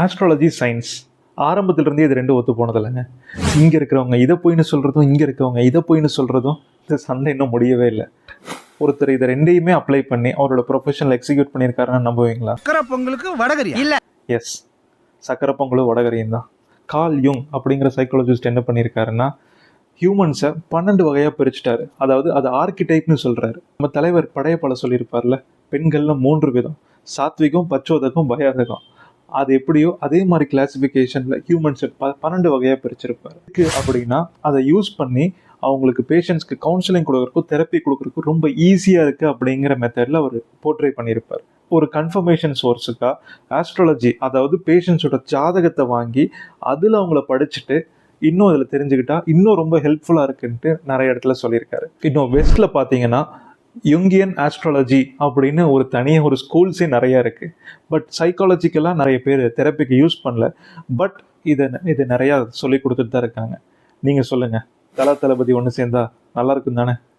Astrology science ஆரம்பத்திலிருந்தே இது ரெண்டும் ஒத்து போனதில்லைங்க. இங்கே இருக்கிறவங்க இதை போயின்னு சொல்கிறதும், இங்கே இருக்கவங்க இதை போயின்னு சொல்கிறதும், இந்த சண்டை இன்னும் முடியவே இல்லை. ஒருத்தர் இதை ரெண்டையுமே அப்ளை பண்ணி அவரோட ப்ரொஃபஷனில் எக்ஸிக்யூட் பண்ணியிருக்காருன்னு நம்புவீங்களா? சக்கரை பொங்கலுக்கு வடகரி இல்ல. எஸ், சக்கரை பொங்கலும் வடகரியும் தான். கார்ல் யுங் அப்படிங்கிற சைக்காலஜிஸ்ட் என்ன பண்ணியிருக்காருன்னா, ஹியூமன்ஸை 12 வகையாக பிரிச்சுட்டாரு. அதாவது அது ஆர்கிடைப்னு சொல்கிறாரு. நம்ம தலைவர் படையப்பால சொல்லியிருப்பார்ல, பெண்களில் 3 விதம்: சாத்விகம், பச்சோதகம், பயாதகம். அது எப்படியோ அதே மாதிரி கிளாசிஃபிகேஷனில் ஹியூமன்ஸை 12 வகையாக பிரிச்சிருப்பார். அப்படின்னா அதை யூஸ் பண்ணி அவங்களுக்கு பேஷண்ட்ஸ்க்கு கவுன்சிலிங் கொடுக்குறக்கும், தெரப்பி கொடுக்குறக்கும் ரொம்ப ஈஸியாக இருக்குது அப்படிங்கிற மெத்தடில் அவர் போர்ட்ரே பண்ணியிருப்பார். ஒரு கன்ஃபர்மேஷன் சோர்ஸுக்காக ஆஸ்ட்ராலஜி, அதாவது பேஷண்ட்ஸோட ஜாதகத்தை வாங்கி அதில் அவங்கள படிச்சுட்டு இன்னும் அதில் தெரிஞ்சுக்கிட்டா இன்னும் ரொம்ப ஹெல்ப்ஃபுல்லாக இருக்குன்ட்டு நிறைய இடத்துல சொல்லியிருக்காரு. இன்னும் வெஸ்ட்டில் பார்த்தீங்கன்னா யுங்கியன் ஆஸ்ட்ராலஜி அப்படின்னு தனியாக ஒரு ஸ்கூல்ஸே நிறையா இருக்குது. பட் சைக்காலஜிக்கலாக நிறைய பேர் தெரப்பிக்கு யூஸ் பண்ணல. பட் இதை நிறையா சொல்லி கொடுத்துட்டு தான் இருக்காங்க. நீங்கள் சொல்லுங்கள், தளபதி ஒன்று சேர்ந்தா நல்லா இருக்கும் தானே?